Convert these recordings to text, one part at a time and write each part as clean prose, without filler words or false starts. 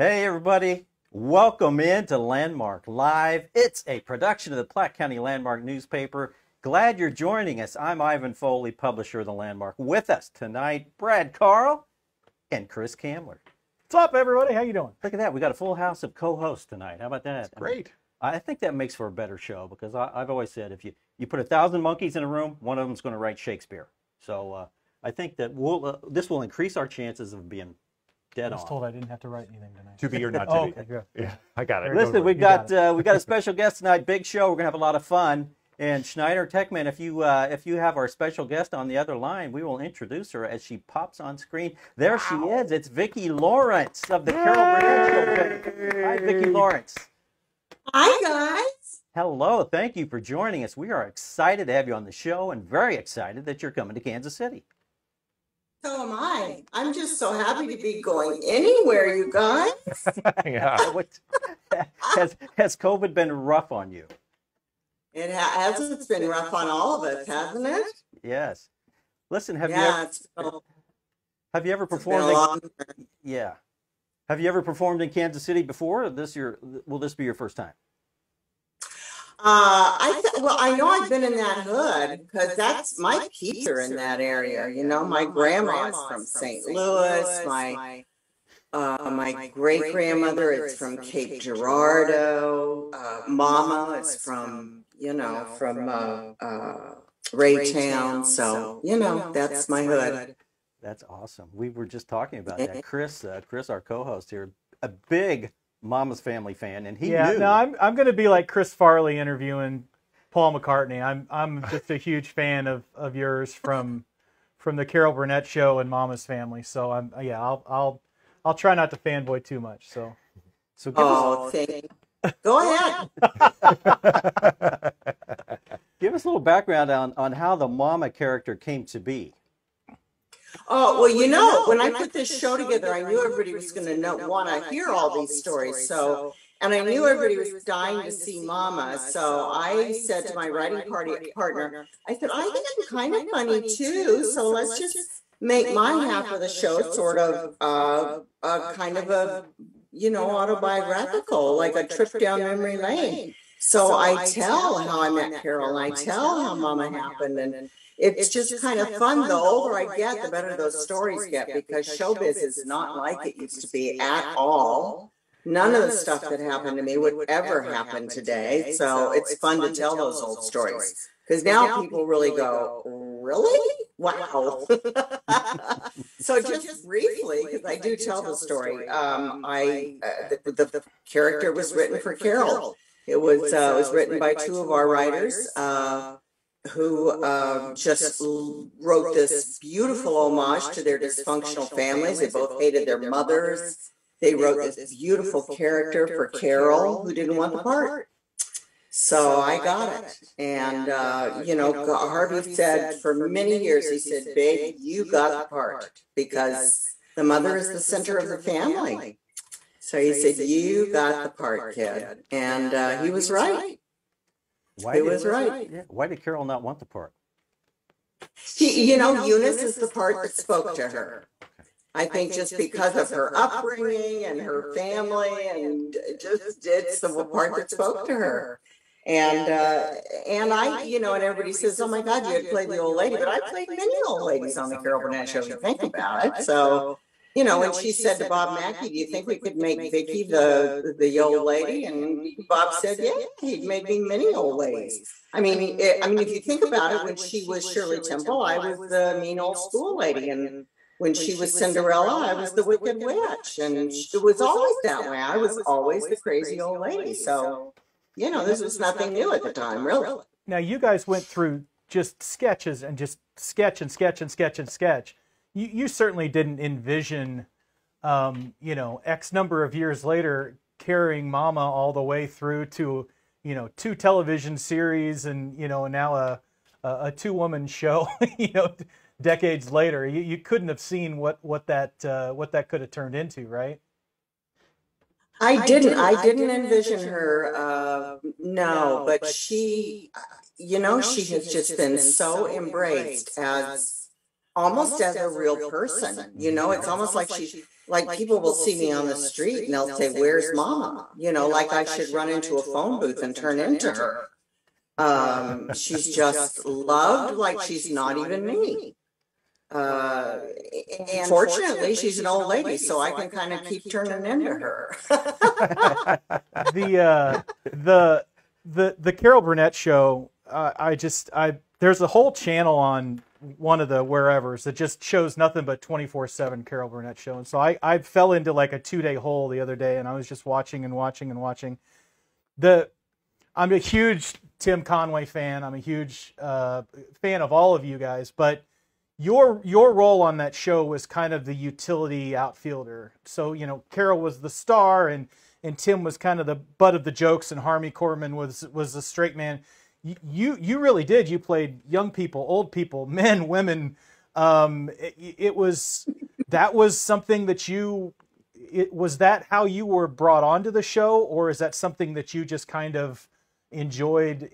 Hey, everybody. Welcome in to Landmark Live. It's a production of the Platte County Landmark newspaper. Glad you're joining us. I'm Ivan Foley, publisher of the Landmark. With us tonight, Brad Carl and Chris Kamler. What's up, everybody? How you doing? Look at that. We got a full house of co-hosts tonight. How about that? That's great. I think that makes for a better show because I've always said if you put 1,000 monkeys in a room, one of them's going to write Shakespeare. So I think that this will increase our chances of being dead on. I was told I didn't have to write anything tonight. To be or not to be. Okay, good. Yeah, I got it. Listen, we got a special guest tonight. Big show. We're gonna have a lot of fun. And Schneider Techman, if you have our special guest on the other line, we will introduce her as she pops on screen. There she is. It's Vicki Lawrence of the Carol Burnett Show. Hi, Vicki Lawrence. Hi, guys. Hello. Thank you for joining us. We are excited to have you on the show and very excited that you're coming to Kansas City. So am I. I'm just so happy to be going anywhere, you guys. Yeah. Has COVID been rough on you? It has. It's been rough on all of us, hasn't it? Yes. Listen, have you ever performed? Have you ever performed in Kansas City before? Or will this be your first time? I know I've been in that hood because that's my peeps are in that area. You know, my grandma's from St. Louis. My great grandmother is from Cape Girardeau. Mama is from Raytown. So that's my hood. That's awesome. We were just talking about that. Chris, our co-host here, a big Mama's Family fan, and he knew. No, I'm going to be like Chris Farley interviewing Paul McCartney. I'm just a huge fan of yours from the Carol Burnett Show and Mama's Family. So I'll try not to fanboy too much. So go ahead. Give us a little background on how the Mama character came to be. Oh, well, when I put this show together, I knew everybody was going to want to hear all these stories. And I knew everybody was dying to see Mama. So I said to my writing partner, I said, I think I'm kind of funny too. So let's just make my half of the show sort of kind of a, autobiographical, like a trip down memory lane. So I tell how I met Carol, and I tell how Mama happened, and it's just kind of fun. The older I get, the better those stories get, because showbiz is not like it used to be at all. None of the stuff that happened to me would ever happen today. So it's fun to tell those old stories, because now people really go, really? Wow. So just briefly, because I do tell the story, the character was written for Carol. It was written by two of our writers, who just wrote this beautiful homage to their dysfunctional families. They both hated their mothers. They wrote this beautiful character for Carol, who didn't want the part. So I got it. And, Harvey said for many years, he said, babe, you got the part, because the mother is the center of the family. So he said, you got the part, kid. And he was right. Why did Carol not want the part? Eunice is the part that spoke to her. I think just because of her upbringing and her family, and just it's the part that spoke to her. And I, and everybody says, oh my God, you had played the old lady, but I played many old ladies on the Carol Burnett Show, if you think about it. So, when she said to Bob Mackey, do you think we could make Vicki the old lady? And Bob said, yeah, he'd made me many old ladies. I mean, if you think about it, when she was Shirley Temple, I was the mean old school lady. And when she was Cinderella, I was the wicked witch. And it was always that way. I was always the crazy old lady. So, this was nothing new at the time, really. Now, you guys went through just sketches and just sketch and sketch and sketch and sketch. You certainly didn't envision, X number of years later, carrying Mama all the way through to, 2 television series and, now a 2-woman show, decades later. You couldn't have seen what that could have turned into, right? I didn't envision her, no, but she, she has just been so embraced as almost as a real person. You know, it's almost like like people will see me on the street and they'll say, "Where's Mama?" You know, like I should run into a phone booth and turn into her. She's just loved like she's not even me. And fortunately, she's an old lady, so I can kind of keep turning into her. The Carol Burnett Show. There's a whole channel on one of the wherevers that just shows nothing but 24/7 Carol Burnett Show, and so I fell into like a 2-day hole the other day, and I was just watching and watching and watching. I'm a huge Tim Conway fan. I'm a huge fan of all of you guys, but your role on that show was kind of the utility outfielder. So, you know, Carol was the star and Tim was kind of the butt of the jokes, and Harmy Korman was the straight man. You really did. You played young people, old people, men, women. That was something that was that how you were brought onto the show, or is that something that you just kind of enjoyed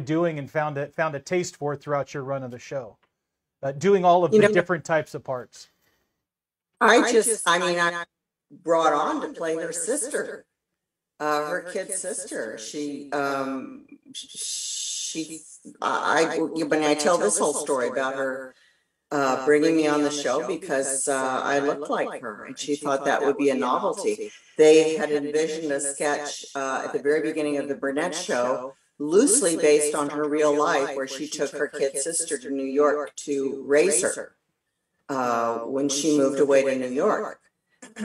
doing and found a taste for throughout your run of the show? Doing all of the different types of parts. I brought on to play her sister, her kid sister. When I tell this whole story about her bringing me on the show because I looked like her, and she thought that would be a novelty. They had envisioned a sketch at the very beginning of the Burnett Show, loosely based on her real life, where she took her kid sister to New York to raise her when she moved away to New York.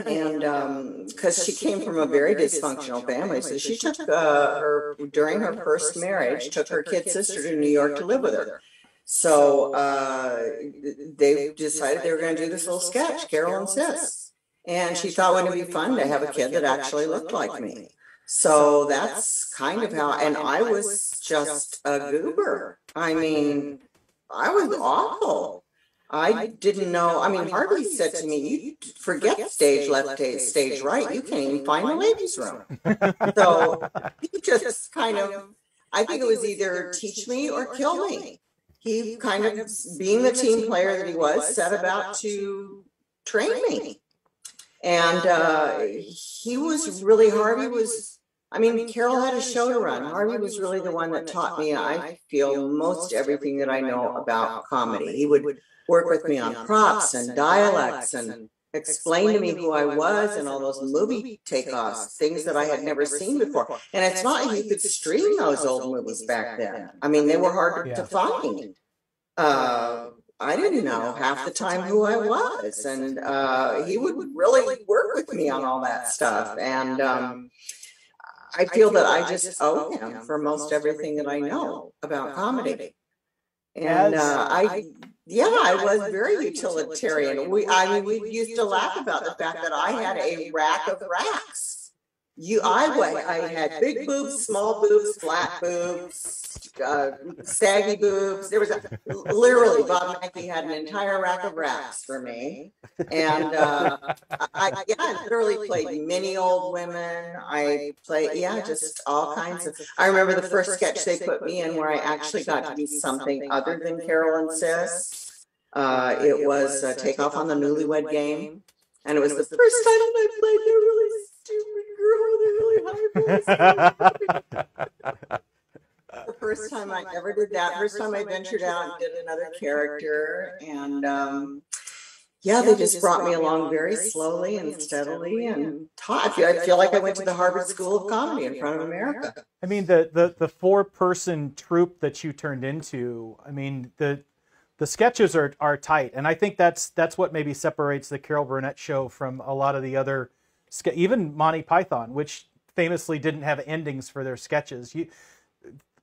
And because she came from a very dysfunctional family, so she took during her first marriage, took her kid sister to New York to live with her. So they decided they were going to do this little sketch, Carol and Sis. And she thought, wouldn't it be fun to have a kid that actually looked like me? So that's kind of how, and I was just a goober. I mean, I was awful. I didn't know. I mean, Harvey said to me, "You forget stage left, stage right. You can't even find the ladies' room." So he just kind of, I think it was either teach me or kill me. He kind of, being the team player that he was, set about to train me. And Harvey was, I mean, Carol had a show to run. Harvey was really the one that taught me, I feel, most everything that I know about comedy. He would work with me on props and dialects and explain to me who I was and all those movie takeoffs, things that I had never seen before. And it's not like you could stream those old movies back then. I mean, they were hard to find. I didn't know half the time who I was, and he would really work with me on all that stuff. And I feel that I just owe him for most everything that I know about comedy. And I was very utilitarian. We used to laugh about the fact that I had a rack of racks. I had big boobs, small boobs, flat boobs, saggy boobs. There was literally, Bob Mackey had an entire rack of racks for me. And I literally played many old women. I played, just all kinds of. I remember the first sketch they put me in where I actually got to do something other than Carol and Sis. It was Take Off on the Newlywed Game. And it was the first time that I played a really stupid girl with a really high voice. The first time I ever did that, first time I ventured out and did another character. And they just brought me along very slowly and steadily and taught. I feel like I went to the Harvard School of Comedy in front of America. I mean, the 4-person troupe that you turned into, I mean, the sketches are tight, and I think that's what maybe separates the Carol Burnett Show from a lot of the other, even Monty Python, which famously didn't have endings for their sketches.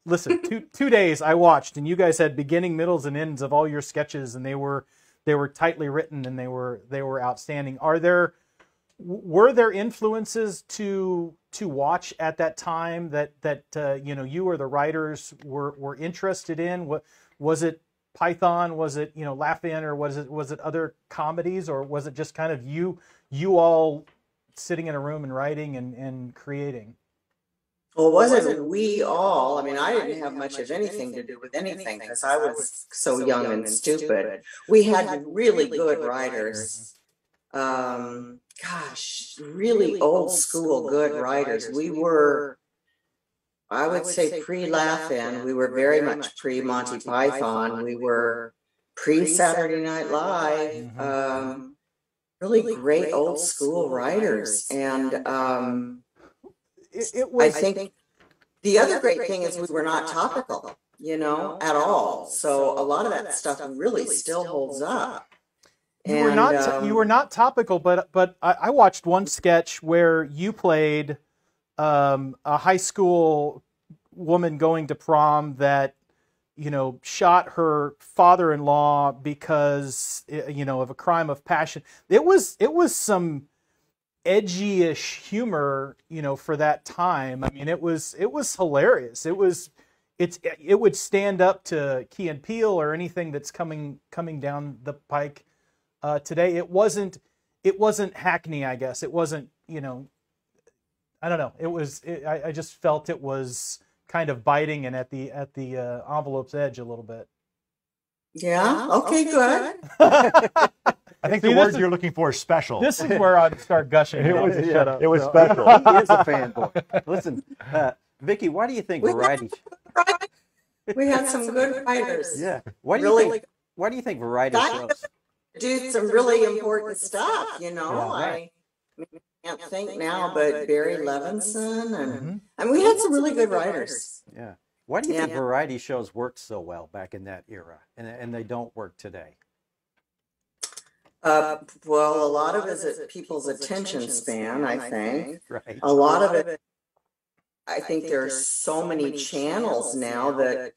Listen, two days I watched, and you guys had beginning, middles, and ends of all your sketches, and they were tightly written, and they were outstanding. Were there influences to watch at that time that you or the writers were interested in? What was it? Python? Was it Laugh-In, or was it other comedies, or was it just kind of you all sitting in a room and writing and creating? Well, it wasn't we all. I mean, I didn't have much of anything to do with anything because I was so young and stupid. We had really good writers. Gosh, really old school good writers. We were, I would say, pre-Laugh-In. We were very much pre-Monty Python. We were pre-Saturday Night Live. Really great old school writers. And It was, I think the other great thing is we were not topical, at all. So a lot of that stuff really still holds up. you were not topical, but I watched one sketch where you played a high school woman going to prom that shot her father-in-law because of a crime of passion. It was some edgy-ish humor, for that time. I mean, it was hilarious. It would stand up to Key and Peele or anything that's coming down the pike today. It wasn't hackney, I guess. It wasn't, I don't know. I just felt it was kind of biting and at the envelope's edge a little bit. Yeah. Okay, good. I think the word you're looking for is special. This is where I'd start gushing. It was, Shut up. It was So- special. He is a fanboy. Listen, Vicki, why do you think variety? We had some good writers. Yeah. Why do you think variety shows? Do some really important stuff, right. I can't think now, but Barry Levinson and we had some really good writers. Yeah. Why do you think variety shows worked so well back in that era, and they don't work today? Well, a lot of it is people's attention span, I think. Right. A lot of it, I think there's so many channels now that,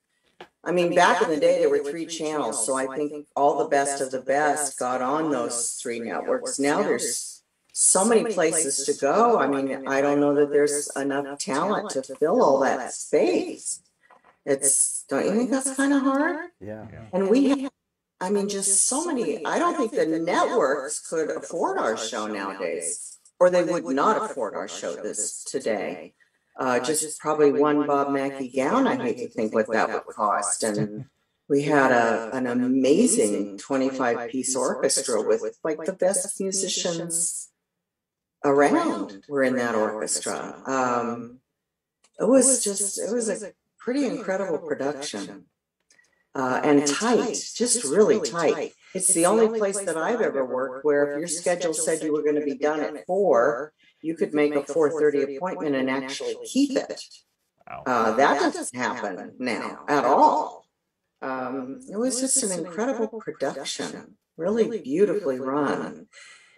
I mean, back in the day, there were 3 channels. So I think all the best of the best got on those 3 networks. Now there's so many places to go. I mean, I don't know that there's enough talent to fill all that space. Don't you think that's kind of hard? Yeah. And we have, I mean, just so many. I don't think the networks could afford our show nowadays, or they would not afford our show today. Just probably one Bob Mackie gown. I hate to think what that would cost. And we had an amazing 25-piece orchestra with like the best musicians around were in that orchestra. It was a pretty incredible production. And tight, just really tight. It's the only place that I've ever worked where if your schedule said you were going to be done at 4, you could make a 4:30 appointment and actually keep it. That doesn't happen now at all. It was just an incredible production, really beautifully run,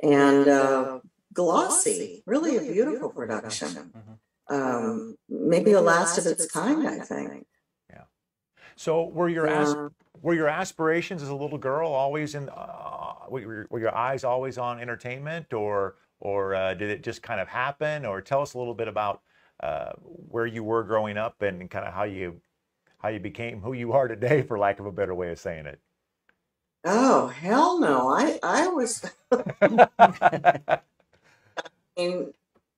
and glossy, really a beautiful production. Maybe the last of its kind, I think. So were your aspirations as a little girl always in? Were your eyes always on entertainment, or did it just kind of happen? Or tell us a little bit about where you were growing up and kind of how you became who you are today, for lack of a better way of saying it. Oh, hell no! I was.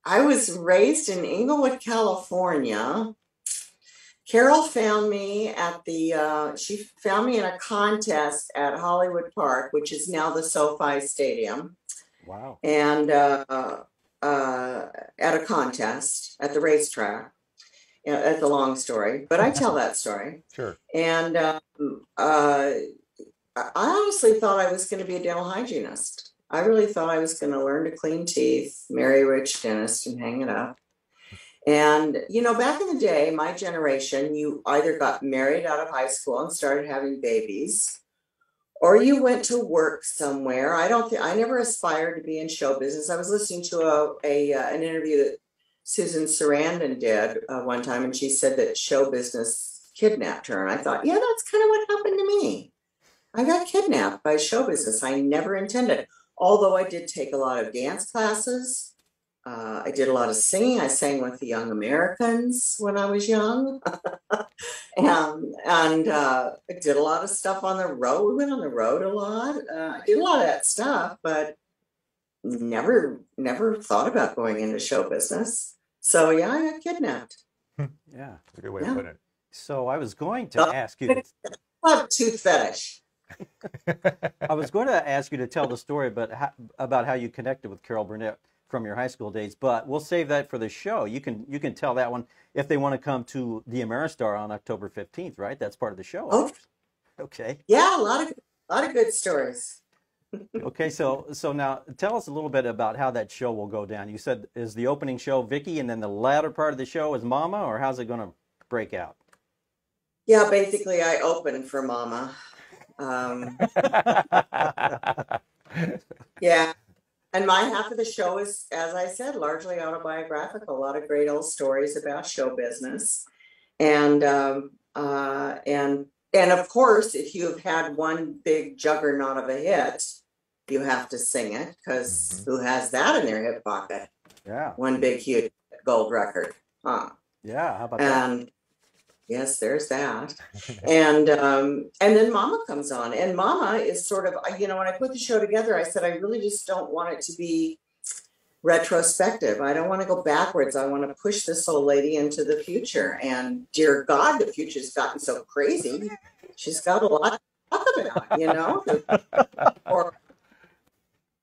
I was raised in Inglewood, California. Carol found me she found me in a contest at Hollywood Park, which is now the SoFi Stadium. Wow. And at a contest at the racetrack. That's a long story, but I tell that story. Sure. And I honestly thought I was going to be a dental hygienist. I really thought I was going to learn to clean teeth, marry a rich dentist, and hang it up. And, back in the day, my generation, you either got married out of high school and started having babies, or you went to work somewhere. I never aspired to be in show business. I was listening to an interview that Susan Sarandon did one time, and she said that show business kidnapped her. And I thought, yeah, that's kind of what happened to me. I got kidnapped by show business. I never intended, although I did take a lot of dance classes. I did a lot of singing. I sang with the Young Americans when I was young. and I did a lot of stuff on the road. We went on the road a lot. I did a lot of that stuff, but never thought about going into show business. So yeah, I got kidnapped. Yeah. That's a good way of putting it. So I was going to ask you. I have a tooth fetish. I was going to ask you to tell the story about how you connected with Carol Burnett from your high school days, but we'll save that for the show. You can tell that one if they want to come to the Ameristar on October 15th, right? That's part of the show. Oh. Okay. Yeah, a lot of good stories. Okay, so now tell us a little bit about how that show will go down. You said is the opening show Vicki, and then the latter part of the show is Mama, or how's it going to break out? Yeah, basically I open for Mama. Yeah. And my half of the show is, as I said, largely autobiographical. A lot of great old stories about show business. And of course, if you've had one big juggernaut of a hit, you have to sing it, because who has that in their hip pocket? Yeah. One big huge gold record. Huh. Yeah, how about And that? yes, there's that. And then Mama comes on, and Mama is sort of, when I put the show together, I said, I really just don't want it to be retrospective. I don't want to go backwards. I want to push this old lady into the future. And dear God, the future's gotten so crazy. She's got a lot to talk about,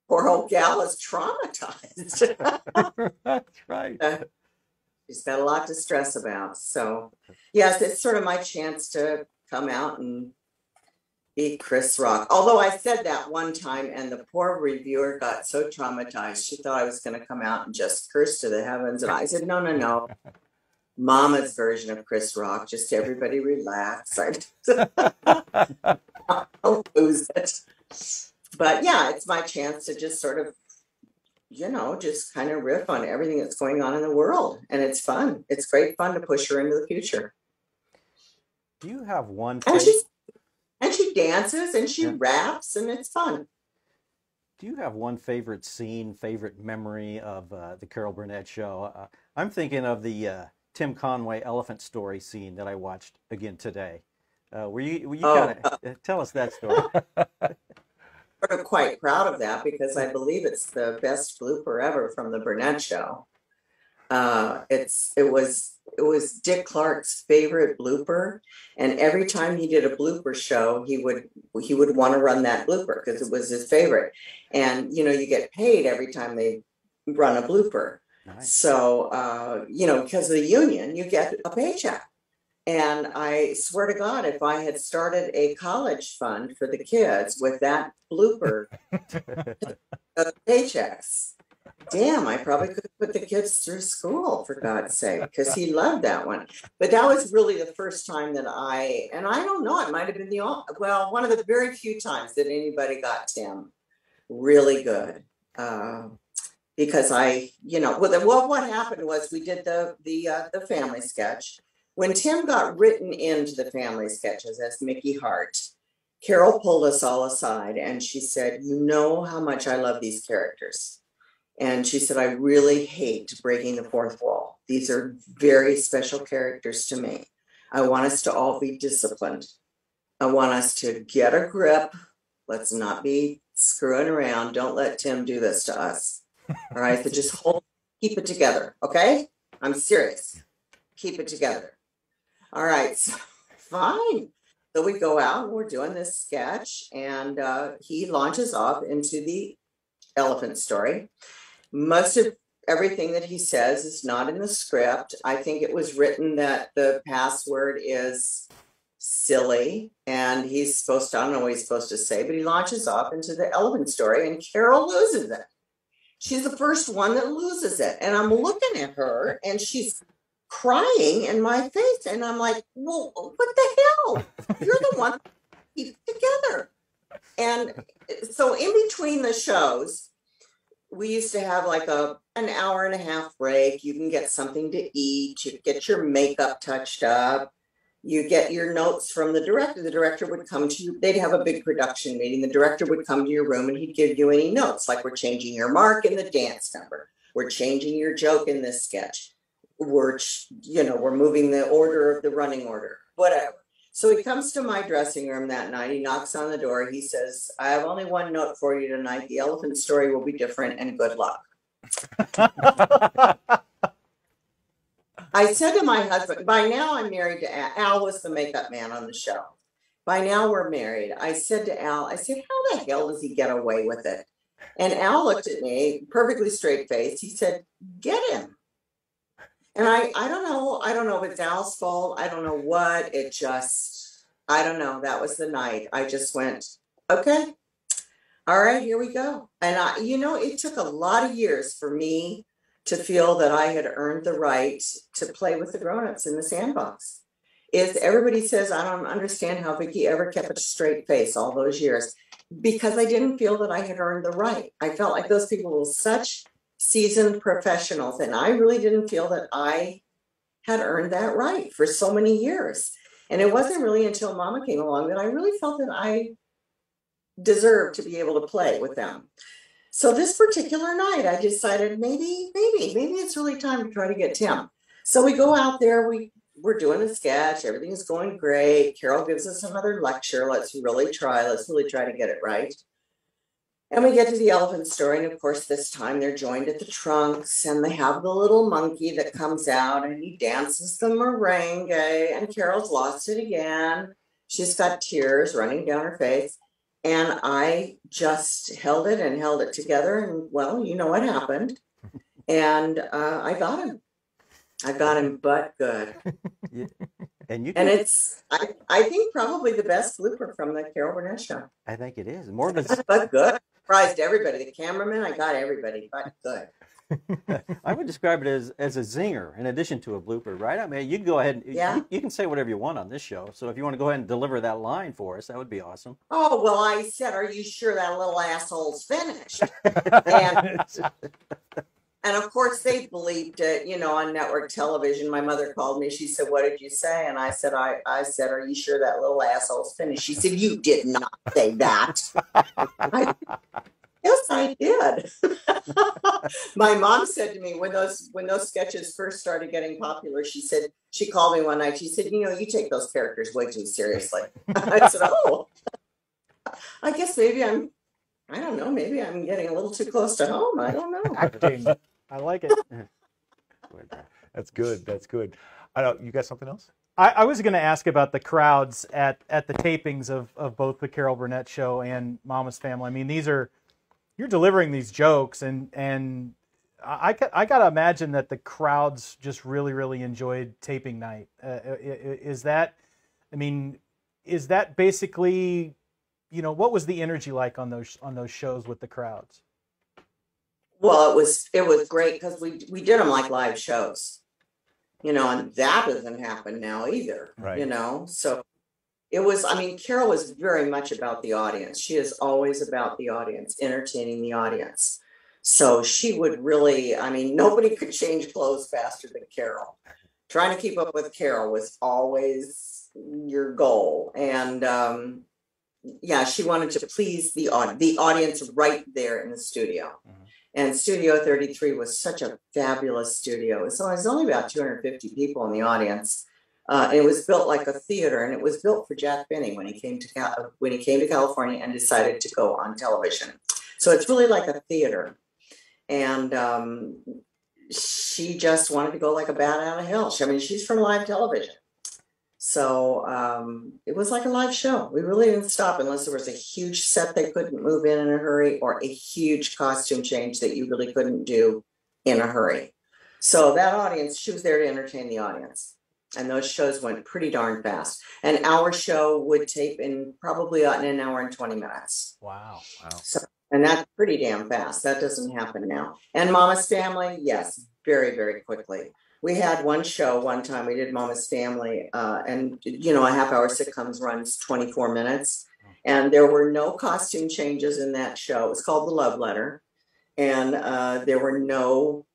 Poor old gal is traumatized. That's right. She's got a lot to stress about. So, yes, it's sort of my chance to come out and be Chris Rock. Although I said that one time, and the poor reviewer got so traumatized. She thought I was going to come out and just curse to the heavens. And I said, no. Mama's version of Chris Rock. Just everybody relax. I'll lose it. But yeah, it's my chance to just sort of, just kind of riff on everything that's going on in the world. And it's fun. It's great fun to push her into the future. Do you have one and she dances and she raps, and it's fun. Do you have one favorite scene, favorite memory of the Carol Burnett Show? I'm thinking of the Tim Conway elephant story scene that I watched again today. Were you kind of tell us that story? I'm quite proud of that, because I believe it's the best blooper ever from the Burnett Show. It was Dick Clark's favorite blooper, and every time he did a blooper show, he would want to run that blooper because it was his favorite. And you get paid every time they run a blooper. Nice. So because of the union, you get a paycheck. And I swear to God, if I had started a college fund for the kids with that blooper paychecks, damn, I probably could put the kids through school, for God's sake, because he loved that one. But that was really the first time that I don't know, it might have been one of the very few times that anybody got Tim really good. Because what happened was we did the family sketch. When Tim got written into the family sketches as Mickey Hart, Carol pulled us all aside and she said, "You know how much I love these characters." And she said, "I really hate breaking the fourth wall. These are very special characters to me. I want us to all be disciplined. I want us to get a grip. Let's not be screwing around. Don't let Tim do this to us. All right, so just keep it together, okay? I'm serious. Keep it together." All right, so fine. So we go out and we're doing this sketch, and he launches off into the elephant story. Most of everything that he says is not in the script. I think it was written that the password is silly, and he's supposed to, I don't know what he's supposed to say, but he launches off into the elephant story, and Carol loses it. She's the first one that loses it. And I'm looking at her, and she's crying in my face, and I'm like, well, what the hell? You're the one that keeps it together. And so in between the shows, we used to have like an hour and a half break. You can get something to eat, you get your makeup touched up, you get your notes from the director. The director would come to you, they'd have a big production meeting. The director would come to your room and he'd give you any notes, like, we're changing your mark in the dance number, we're changing your joke in this sketch, we're moving the order of the running order, whatever. So he comes to my dressing room that night, he knocks on the door, he says, "I have only one note for you tonight. The elephant story will be different, and good luck." I said to my husband, by now I'm married to Al. Al was the makeup man on the show. By now we're married. I said to Al, I said, how the hell does he get away with it? And Al looked at me, perfectly straight faced. He said, get him. And I don't know. I don't know if it's Al's fault. I don't know what. It just, I don't know. That was the night. I just went, okay, all right, here we go. And it took a lot of years for me to feel that I had earned the right to play with the grown-ups in the sandbox. Everybody says, I don't understand how Vicki ever kept a straight face all those years, because I didn't feel that I had earned the right. I felt like those people were such seasoned professionals, and I really didn't feel that I had earned that right for so many years. And it wasn't really until Mama came along that I really felt that I deserved to be able to play with them. So this particular night, I decided maybe it's really time to try to get Tim. So we go out there, we're doing a sketch, everything's going great. Carol gives us another lecture. Let's really try to get it right. And we get to the elephant story, and of course this time they're joined at the trunks, and they have the little monkey that comes out and he dances the merengue, and Carol's lost it again. She's got tears running down her face. And I just held it together, and well, you know what happened. And I got him, but good. Yeah. And it's, I think, probably the best blooper from the Carol Burnett Show. I think it is. More of a... But good. Surprised everybody. The cameraman, I got everybody, but good. I would describe it as a zinger in addition to a blooper, right? I mean, you can go ahead and you can say whatever you want on this show. So if you want to go ahead and deliver that line for us, that would be awesome. Oh, well, I said, are you sure that little asshole's finished? And of course they bleeped it, on network television. My mother called me. She said, what did you say? And I said, I said, are you sure that little asshole's finished? She said, you did not say that. Yes, I did. My mom said to me when those sketches first started getting popular, she called me one night. She said, you take those characters way too seriously. I said, oh, I guess maybe I don't know, maybe I'm getting a little too close to home. I don't know. Acting. I like it. That's good. That's good. I know you got something else? I was going to ask about the crowds at the tapings of both the Carol Burnett Show and Mama's Family. I mean, you're delivering these jokes, and I got to imagine that the crowds just really, really enjoyed taping night. Is that basically, what was the energy like on those shows with the crowds? Well, it was great because we did them like live shows, and that doesn't happen now either, right. So it was, Carol was very much about the audience. She is always about the audience, entertaining the audience. So she would really, nobody could change clothes faster than Carol. Trying to keep up with Carol was always your goal. And she wanted to please the audience right there in the studio. Mm-hmm. And Studio 33 was such a fabulous studio. So it was only about 250 people in the audience. And it was built like a theater, and it was built for Jack Benny when he came to California and decided to go on television. So it's really like a theater. And she just wanted to go like a bat out of hell. She's from live television. So it was like a live show. We really didn't stop unless there was a huge set they couldn't move in a hurry, or a huge costume change that you really couldn't do in a hurry. So that audience, she was there to entertain the audience. And those shows went pretty darn fast. And our show would tape in probably in an hour and 20 minutes. Wow. So, and that's pretty damn fast. That doesn't happen now. And Mama's Family, yes, very, very quickly. We had one show one time, we did Mama's Family, and a half-hour sitcoms runs 24 minutes. And there were no costume changes in that show. It was called The Love Letter. And there were no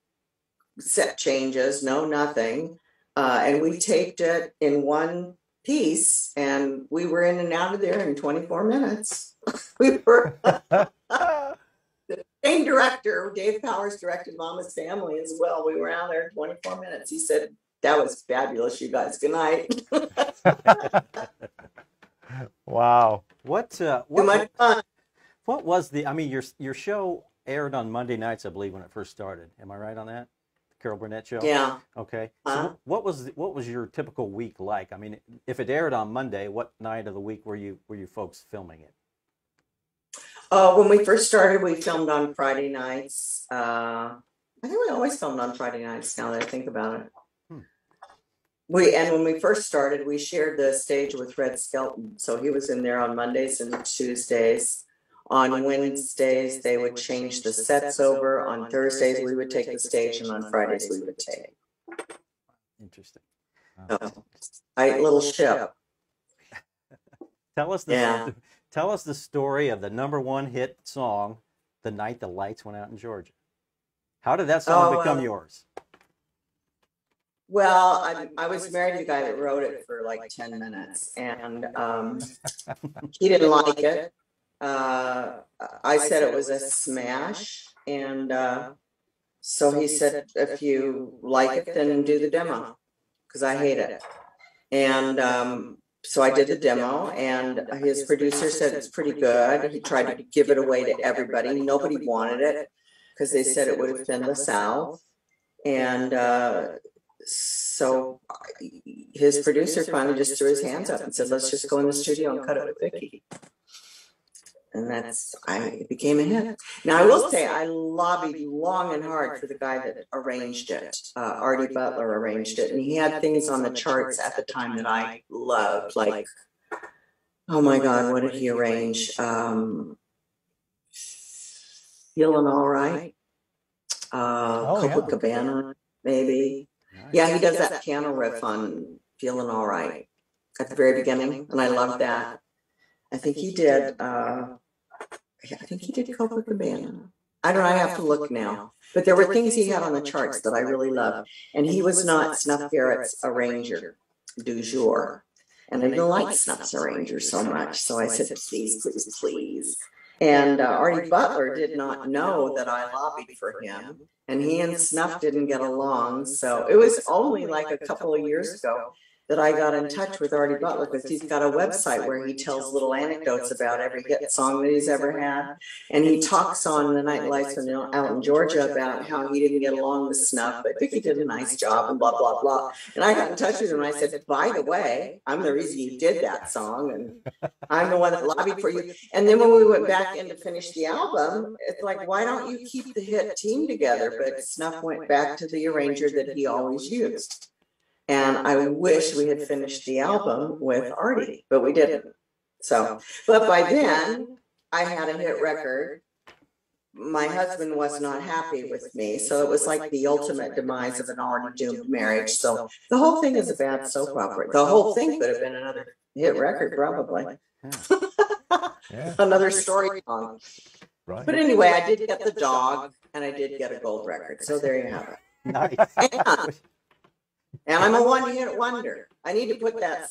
set changes, no nothing. And we taped it in one piece, and we were in and out of there in 24 minutes. We were the same director, Dave Powers, directed Mama's Family as well. We were out there in 24 minutes. He said, that was fabulous, you guys. Good night. Wow. Too much fun. What was your show aired on Monday nights, I believe, when it first started. Am I right on that? Carol Burnett Show? Yeah. Okay. So what was your typical week like? I mean, if it aired on Monday, what night of the week were you folks filming it? When we first started, we filmed on Friday nights. I think we always filmed on Friday nights, now that I think about it. When we first started, we shared the stage with Red Skelton. So he was in there on Mondays and Tuesdays. On Wednesdays, they would change the sets over. On Thursdays, we would take the stage, and on Fridays, we would take. Interesting. So, little ship. Tell us the story of the #1 hit song, "The Night the Lights Went Out in Georgia." How did that song become yours? Well, I was married to the guy that wrote it for like 10 minutes, and he didn't like it. I said it was a smash, and so he said, if you like it, then do the demo, because I hate it. And so I did the demo, and his producer said it's pretty good. He tried to give it away to everybody. Nobody wanted it because they said it would offend the South. And so his producer finally just threw his hands up and said, let's just go in the studio and cut it with Vicki. And it became a hit. Now, I will say I lobbied long and hard for the guy that arranged it. Artie Butler arranged it. And he had things on the charts at the time that I loved. Like, oh my God, what did he arrange? Feeling All Right. Copacabana, maybe. Yeah, he does that piano riff on Feeling All Right at the very beginning. And I love that. I think he did Copacabana. I don't know, I have to look now. But there were things he had on the charts that I really loved. And he was not Snuff Garrett's arranger du jour. And I didn't like Snuff's arranger so much. So I said, please, please, please. And Artie Butler did not know that I lobbied for him. And he and Snuff didn't get along. So it was only like a couple of years ago that I got in touch with Artie Butler, because he's got a website where he tells little anecdotes about every hit song that he's ever had. And he talks on The Night Lights Went Out in Georgia about how he didn't get along with Snuff, but Vicki did a nice job and blah, blah, blah. And I got in touch with him and I said, by the way, I'm the reason you did that song, and I'm the one that lobbied for you. And then when we went back in to finish the album, it's like, why don't you keep the hit team together? But Snuff went back to the arranger that he always used. And I wish we had finished the album with Artie, but we didn't. So, but by then I had a hit record. My husband was not happy with me. So it was like the ultimate demise of an already doomed marriage. So the whole thing is a bad soap opera. The whole thing could have been another hit record, probably. Yeah. Another story song. Right. But anyway, I did get the dog, and I did get a gold record. So there you have it. Nice. And I'm a one-hit wonder. I need to put that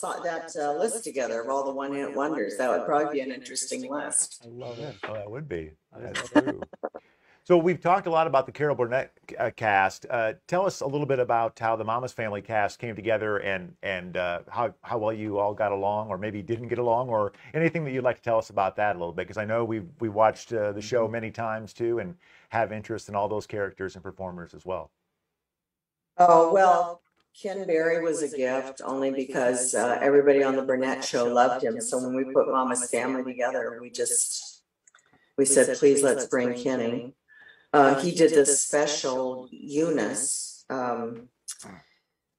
list together of all the one-hit wonders. That would probably be an interesting list. I love it. Oh, that would be. That's true. So we've talked a lot about the Carol Burnett cast. Tell us a little bit about how the Mama's Family cast came together, and how well you all got along, or maybe didn't get along, or anything that you'd like to tell us about that a little bit, because I know we watched the show many times too, and have interest in all those characters and performers as well. Oh, well, Ken Berry was a gift only because everybody on the Burnett Show loved him. So when we put Mama's Family together, we said, please, let's bring Kenny. He did this special Eunice. I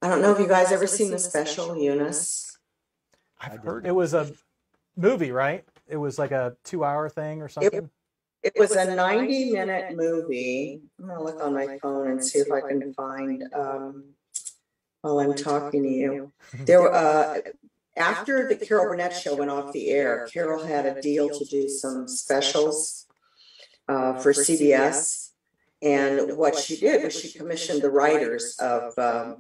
don't know if you guys ever seen the special Eunice. I've heard It was a movie, right? It was like a 2-hour thing or something. It was a 90-minute movie. I'm gonna look on my phone and see if I can find. While I'm talking to you, after the Carol Burnett Show went off the air, Carol had a deal to do some specials for CBS, and what she did was she commissioned the writers of from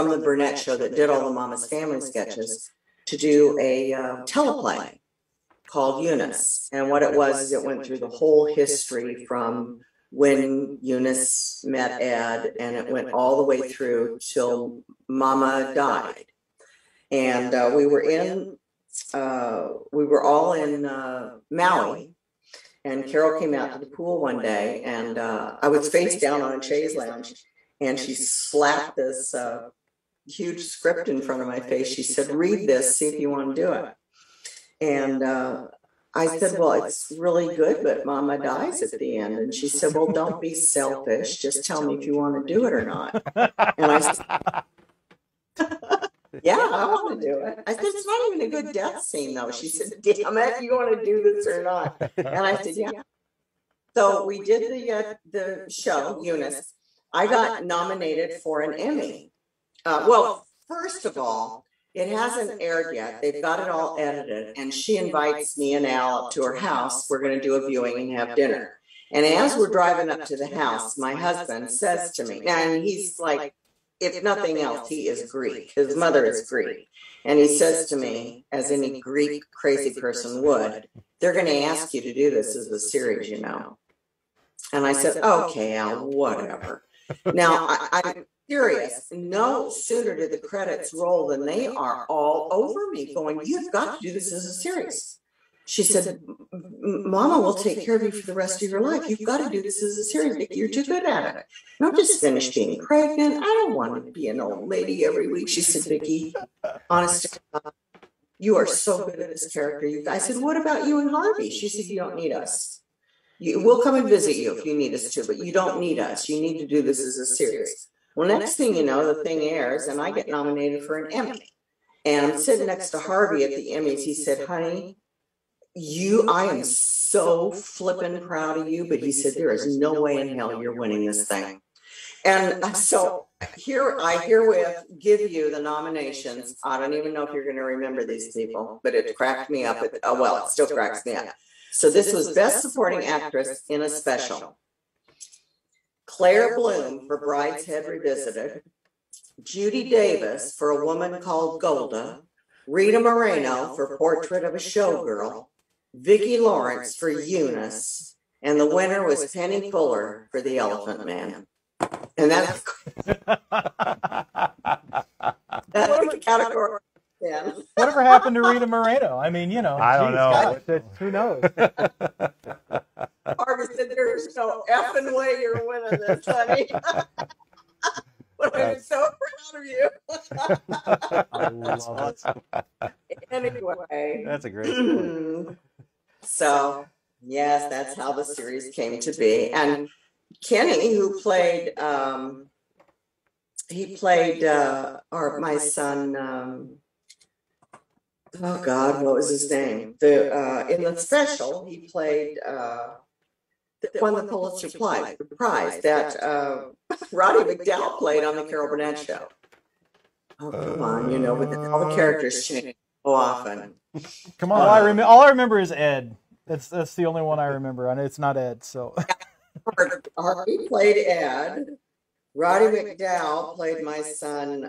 the Burnett Show that did all the Mama's Family sketches to do a teleplay called Eunice. And what it was is it went through the whole history from when Eunice met Ed, and it went all the way through till Mama died. And we were all in Maui, And Carol came out to the pool one day, and I was face down on a chaise lounge, and she slapped this huge script in front of my face. She said, "Read this, see if you want to do it." And I said, "Well, it's really good, but Mama dies at the end." And she said, "Well, don't be selfish. Just tell me if you want to do it or not." And I said, "Yeah, I want to do it." I said, "It's not even a good death scene, though." She said, "Damn it, you want to do this or not?" And I said, "Yeah." So we did the show, Eunice. I got nominated for an Emmy. Well, first of all, it hasn't aired yet. They've got it all edited, and she invites me and Al up to her house. We're going to do a viewing and have dinner. And as we're driving up to the house, my husband says to me, and he's like, if nothing else, he is Greek. His mother is Greek. And he says to me, as any Greek crazy person would, "They're going to ask you to do this as a series, you know." And I said, "Okay, Al, whatever." Now, I'm serious. No sooner did the credits roll than they are all over me going, "You've got to do this as a series." She said, "Mama will take care of you for the rest of your life. You've got to do this as a series, Vicki. You're too good at it." And I'm just finished being pregnant. I don't want to be an old lady every week. She said, "Vicki, honest to God, you are so good at this character." I said, "What about you and Harvey?" She said, "You don't need us. We'll come and visit you if you need us to, but you don't need us. You need to do this as a series." Well, next thing you know, the thing airs, and I get nominated for an Emmy. And I'm sitting next to Harvey at the Emmys. He said, "Honey, I am so flippin' proud of you." But he said, "There is no way in hell you're winning this thing." And so here I herewith give you the nominations. I don't even know if you're going to remember these people, but it cracked me up. It still cracks me up. So this was Best Supporting Actress in a Special. Claire Bloom for Brideshead Revisited, Judy Davis for A Woman Called Golda, Rita Moreno for Portrait of a Showgirl, Vicki Lawrence for Eunice, and the winner was Penny Fuller for The Elephant Man. And that's the category. Yeah. Whatever happened to Rita Moreno? I mean, I don't know. God, who knows? Harvey said, "There's no effing way you're winning this, honey." But I'm so proud of you. I love it. Anyway. That's a great story. So, yes, that's how the series came to be. And Kenny, who played, my son, oh God, what was his name? In the special, he played, won the Pulitzer Prize that Roddy McDowell played on the Carol Burnett Show. Oh, come on, but all the characters change so often. Come on. All I remember is Ed. That's the only one I remember. I know it's not Ed, so. Harvey played Ed. Roddy McDowell played my son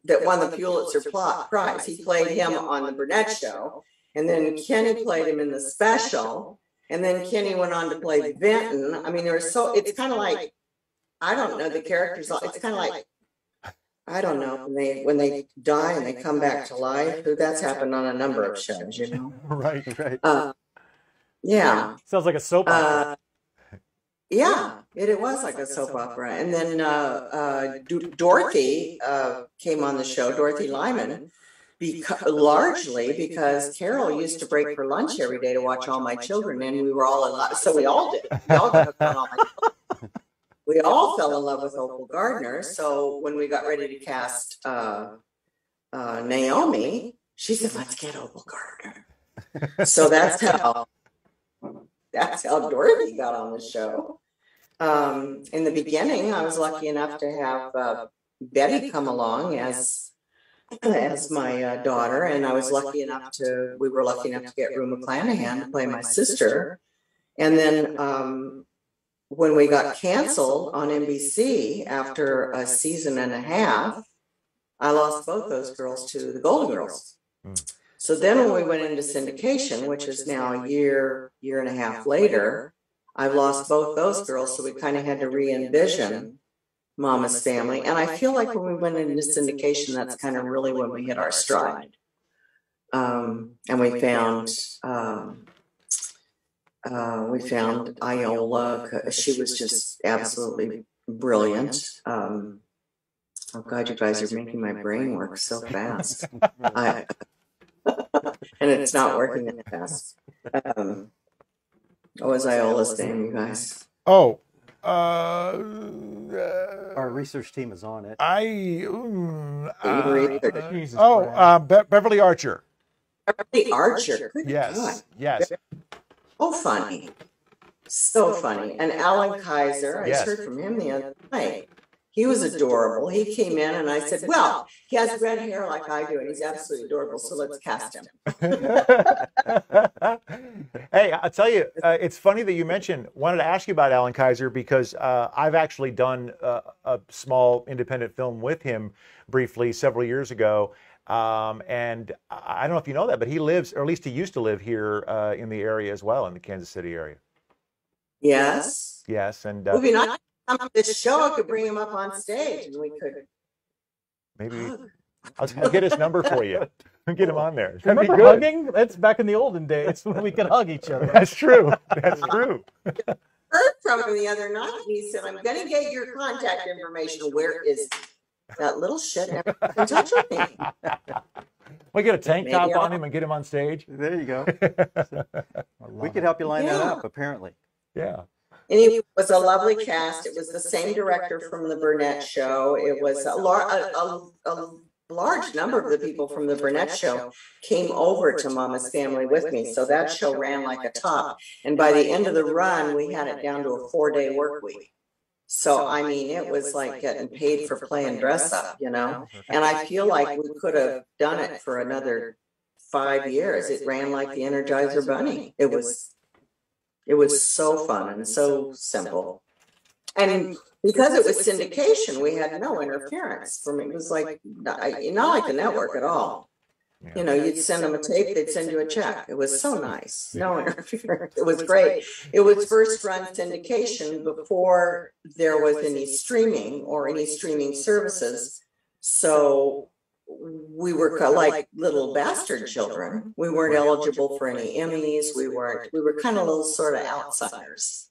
that won the Pulitzer Prize. He played him on the Burnett Show. And then Kenny played him in the special. And then Kenny went on to play Benton. I mean, it's kind of like, I don't know the characters. It's kind of like, I don't know, when they die and they come back to life. That's happened on a number of shows, Right. Yeah. Sounds like a soap opera. Yeah, it was like a soap opera. And then Dorothy came on the show, Dorothy Lyman, largely because Carol used to break for lunch every day to watch All My Children, and we were all in love. So we all did. We all got hooked on All My Children. We all fell in love with Opal Gardner. So when we got ready to cast Naomi, she said, "Let's get Opal Gardner." So that's how Dorothy got on the show. In the beginning, I was lucky enough to have Betty come along as my daughter, and we were lucky enough to get Rue McClanahan to play my sister. And then when we got canceled on NBC after a season and a half, I lost both those girls to the Golden Girls. So then when we went into syndication, which is now a year and a half later, I've lost both those girls. So we kind of had to re-envision Mama's Family. And I feel like when we went into syndication, that's kind of really when we hit our stride. And we found We found Iola. She was just absolutely brilliant. Oh God, you guys are making my brain work so fast. And it's not working that fast. What was Iola's name, you guys? Oh, Our research team is on it. Beverly Archer. Beverly Archer. Good Yes, God. yes. Oh, funny. So funny. And Alan Kaiser, I Yes. heard from him the other night. He was adorable. He came in and I said, well, he has red hair like I do, and he's absolutely adorable, so let's cast him. Hey, I'll tell you, it's funny that you wanted to ask you about Alan Kaiser because I've actually done a small independent film with him briefly several years ago. And I don't know if you know that, but he lives, or at least he used to live here in the area as well, in the Kansas City area. Yes. Yes, and It would be nice to come on this show. I could bring him up on stage and we could. maybe I'll get his number for you. Get him on there. That'd be Remember good. hugging? That's back in the olden days when we could hug each other. That's true. That's true. Heard from him the other night. He said, I'm going to get your contact information. Where is he? That little shit never got in touch with me. We get a tank Maybe top I'll- on him and get him on stage. There you go. We could help you line that up, apparently. Yeah. And it was a lovely cast. It was the same director from the Burnett Show. It was a large number of the people from the Burnett Show came over to Mama's Family with me. So that show ran like a top. And by the end of the run, we had it down to a 4-day work week. So, I mean, it was like getting paid for playing dress up, you know? And I feel like we could have done it for another 5 years. It ran like the Energizer Bunny. It was so fun and so simple. And because it was syndication, we had no interference from it. It was like, not like the network at all. You know, you'd send them a tape, they'd send you a check. It was so nice. No interference. It was great. It was first run syndication before there was any streaming or any streaming services. So we were like little bastard children. We weren't eligible for any Emmys. We were kind of little sort of outsiders.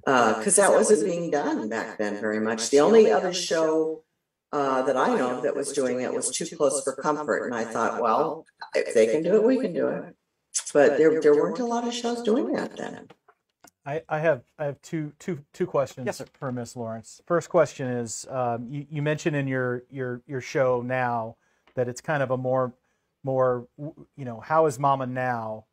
Because that wasn't being done back then very much. The only other show that I know of that was doing it was Too Close for Comfort, and I thought, well, if they can do it, we can do it. But there weren't a lot of shows doing that then. I have two questions. Yes, sir. For Miss Lawrence. First question is, you mentioned in your show now that it's kind of a more how is Mama now?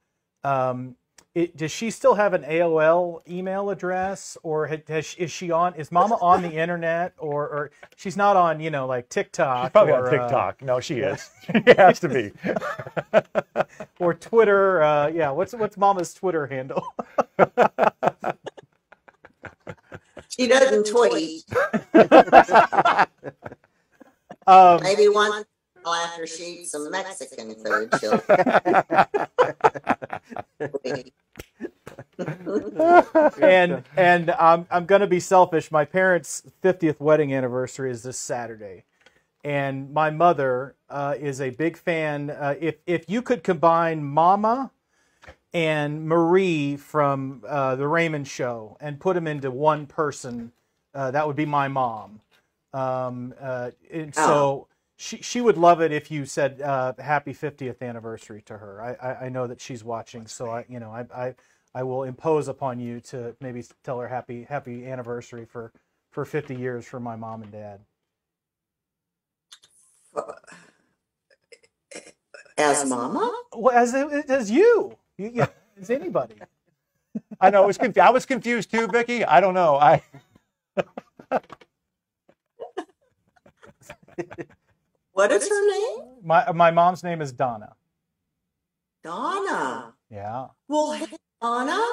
Does she still have an AOL email address, or is Mama on the internet, or she's not on like TikTok? She's probably on TikTok. No, she is. She has to be. Or Twitter. What's Mama's Twitter handle? She doesn't tweet. Maybe once after she eats some Mexican food, she'll. and I'm going to be selfish. My parents' 50th wedding anniversary is this Saturday, and my mother is a big fan. If you could combine Mama and Marie from the Raymond Show and put them into one person, that would be my mom. And so she would love it if you said happy 50th anniversary to her. I know that she's watching, so I will impose upon you to maybe tell her happy anniversary for 50 years for my mom and dad. As Mama? Well, as you, as anybody. I know. I was confused too, Vicki. I don't know. What is her name? My mom's name is Donna. Donna. Yeah. Well, hey, Donna.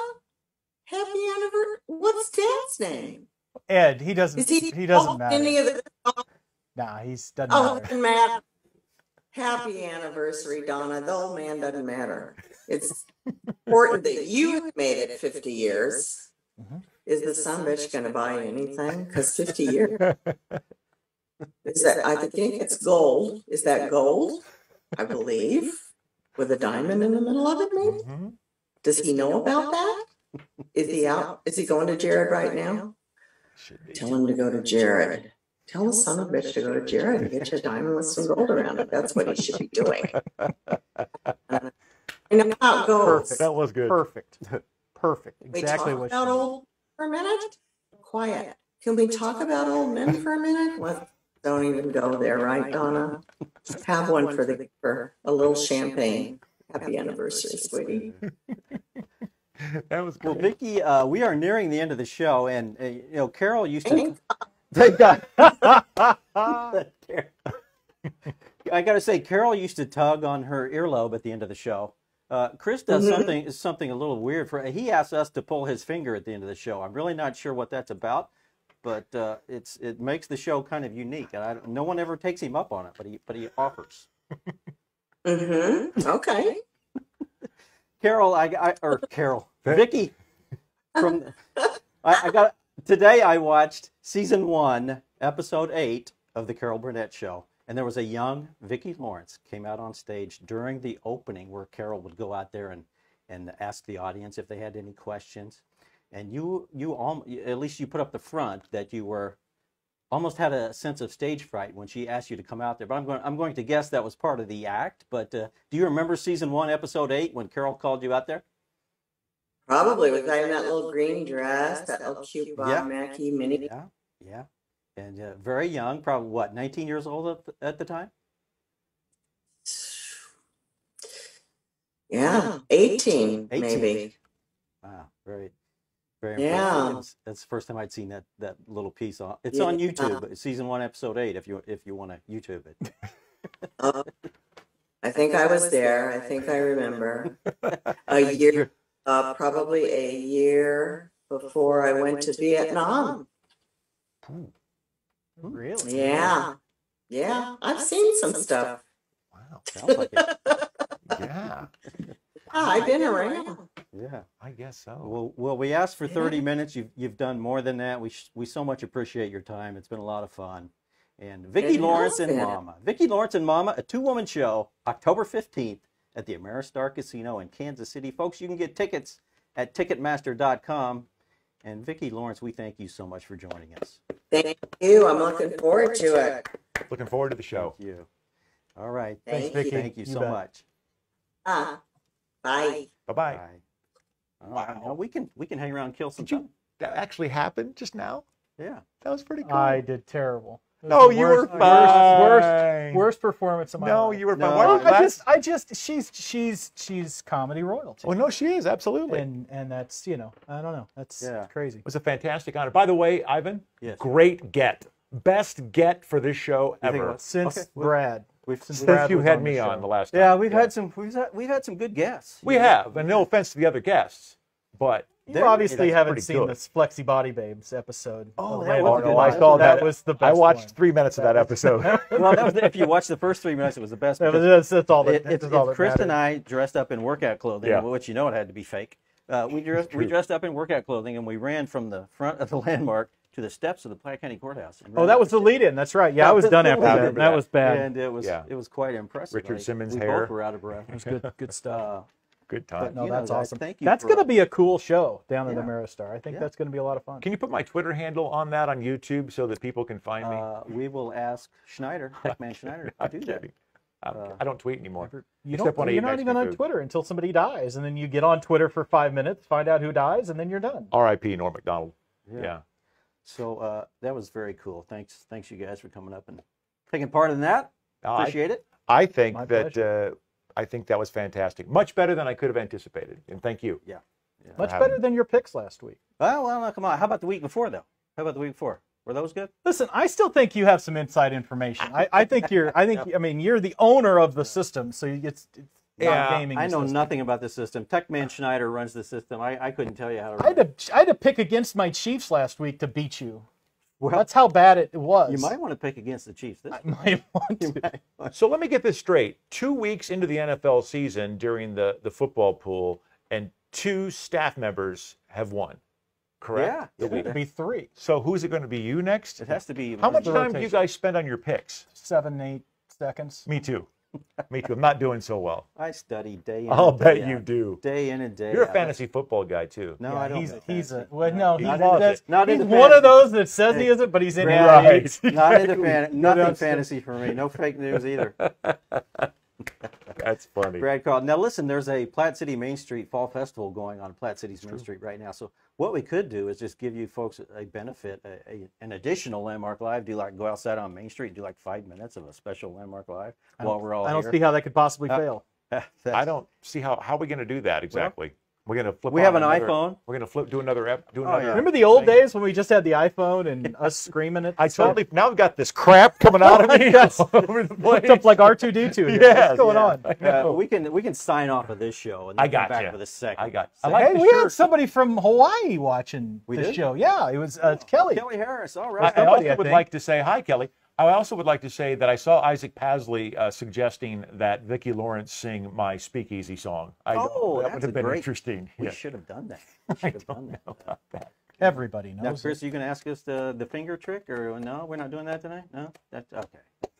Happy anniversary. What's Dad's name? Ed. He doesn't. He doesn't matter. Any of the, Nah, doesn't oh, matter. doesn't matter. Happy anniversary, Donna. The old man doesn't matter. It's important that you made it 50 years. Mm-hmm. Is the son bitch going to buy anything? Because 50 years. Is that? I think it's gold. Is that gold? I believe, with a diamond in the middle of it. Maybe. Mhm. Does he know about that? Is he out? Is he going to Jared right now? Tell him to go to Jared. Tell the son of a bitch to go to Jared and get you a diamond with some gold around it. That's what he should be doing. I know how it goes. Perfect. That was good. Perfect. Perfect. We Exactly talk what about she old for a minute. Quiet. Can we talk about old men for a minute? Let's don't even go there, right, Donna? Have one for a little champagne. Happy anniversary, sweetie. That was Well, good. Vicki, we are nearing the end of the show, and Carol used to. Thank Thank God. I got to say, Carol used to tug on her earlobe at the end of the show. Chris does something a little weird. He asks us to pull his finger at the end of the show. I'm really not sure what that's about, but it makes the show kind of unique, and no one ever takes him up on it, but he offers. Okay. Carol, Vicki, today I watched season 1, episode 8 of the Carol Burnett Show, and there was a young Vicki Lawrence came out on stage during the opening where Carol would go out there and ask the audience if they had any questions, and you at least you put up the front that you were almost had a sense of stage fright when she asked you to come out there. But I'm going to guess that was part of the act. But do you remember season 1, episode 8 when Carol called you out there? Probably was I in that little green dress, that little cute Bob Mackie mini? Yeah. And very young, probably what, 19 years old at the time? Yeah, 18 maybe. Wow, very impressive. Yeah. That's the first time I'd seen that little piece on. It's on YouTube, season 1, episode 8. If you want to YouTube it. I think I was there. I think I remember a year, probably a year before I went to Vietnam. Really? Yeah. I've seen some stuff. Wow. Sounds like it. Yeah. I've been around. Yeah. I guess so. Well, we asked for 30 minutes. You've done more than that. We so much appreciate your time. It's been a lot of fun. And Vicki Lawrence and Mama. Vicki Lawrence and Mama, a 2-woman show, October 15th at the Ameristar Casino in Kansas City. Folks, you can get tickets at Ticketmaster.com. And Vicki Lawrence, we thank you so much for joining us. Thank you. I'm looking forward to it. Looking forward to the show. Thank you. All right. Thanks, Vicki. Thank you so much. Bye. Bye-bye. Bye. Wow. We can hang around and kill some time. That actually happened just now? Yeah. That was pretty cool. I did terrible. No, you were fine. Worst performance of my life. No, you were fine. No, she's comedy royalty. Well, no, she is, absolutely. And that's, I don't know. That's crazy. It was a fantastic honor. By the way, Ivan, Yes. Great get. Best get for this show ever. Since Brad. Since you had me on the last time. Yeah, we've had some good guests. We have, and no offense to the other guests, but You obviously haven't pretty seen good. this Flexi Body Babes episode. Oh, of that Land was of good. the I Lion. saw That that. was the I best watched one. 3 minutes of that episode. Well, if you watch the first 3 minutes, it was the best. That's all that, It's that's all that Chris matters. and I dressed up in workout clothing, Yeah. which it had to be fake. We dressed up in workout clothing, and we ran from the front of the landmark to the steps of the Platte County Courthouse. Oh, that was the lead-in. That's right. Yeah, I was done after that. That was bad. And it was quite impressive. Richard Simmons' we hair. both were out of breath. It was good stuff. Good time. No, You that's know, guys, awesome. thank you That's for, going to be a cool show down at yeah. Ameristar. I think that's going to be a lot of fun. Can you put my Twitter handle on that on YouTube so that people can find me? We will ask Schneider, Techman Schneider, to do that. Kidding. I don't tweet anymore. You're not even on Twitter until somebody dies, and then you get on Twitter for 5 minutes, find out who dies, and then you're done. R.I.P. Norm Macdonald. Yeah. So that was very cool. Thanks you guys for coming up and taking part in that. Appreciate it. I think My that I think that was fantastic. Much better than I could have anticipated. And thank you. Yeah. Much better than your picks last week. Well, no, come on. How about the week before, though? How about the week before? Were those good? Listen, I still think you have some inside information. I think you're the owner of the system, so it's not gaming. I know system. nothing about the system. Techman Schneider runs the system. I couldn't tell you how to run it. I had to pick against my Chiefs last week to beat you. Well, that's how bad it was. You might want to pick against the Chiefs. I might want to. So let me get this straight. 2 weeks into the NFL season during the football pool, and 2 staff members have won. Correct? Yeah. It would be 3. So who's it going to be? You next? It has to be. How much the time do you rotation. guys spend on your picks? 7, 8 seconds. Me too. Me too. I'm not doing so well. I study day in I'll and bet day you out. do. Day in and day You're a out. fantasy football guy too. No, Yeah, I don't. he's know a well, no, He he's, loves that's, it. Not he's into one of fantasy. those that says he isn't, but he's in Right. it. Not into not in That's- fantasy for me. No fake news either. That's funny. Brad called. Now listen, there's a Platte City Main Street Fall Festival going on Platte City's Main Street right now. So what we could do is just give you folks a benefit, an additional Landmark Live. Do like go outside on Main Street, and do like 5 minutes of a special Landmark Live while we're all I don't here. see how that could possibly fail. I don't see how are we going to do that exactly. We're going to flip. We on have an another- iPhone. We're going to do another. yeah. Remember the old days when we just had the iPhone and us screaming at I totally now I've got this crap coming out of me all over the place. looked up like R2D2 here. Yes, What's going yeah. on? We can sign off of this show and I then come got back you. with a second. I got. So- I like Hey, the we had shirt. somebody from Hawaii watching We the did? show. Yeah, it was Kelly. Kelly Harris. All I right. Somebody, also I would think. like to say hi, Kelly. I also would like to say that I saw Isaac Pasley suggesting that Vicki Lawrence sing my Speakeasy song. That that's would have a been great- interesting. We Yes. should have done that. We should have done that. Everybody Now, knows. Chris, you can ask us the finger trick, or no? We're not doing that tonight. No, that's okay.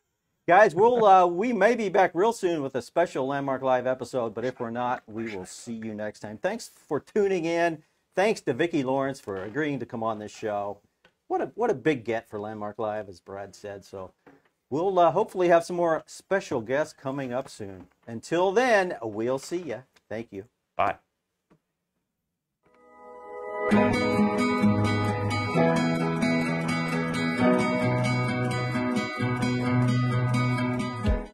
Guys, we may be back real soon with a special Landmark Live episode, but if we're not, we will see you next time. Thanks for tuning in. Thanks to Vicki Lawrence for agreeing to come on this show. What a big get for Landmark Live, as Brad said. So we'll hopefully have some more special guests coming up soon. Until then, we'll see ya. Thank you. Bye.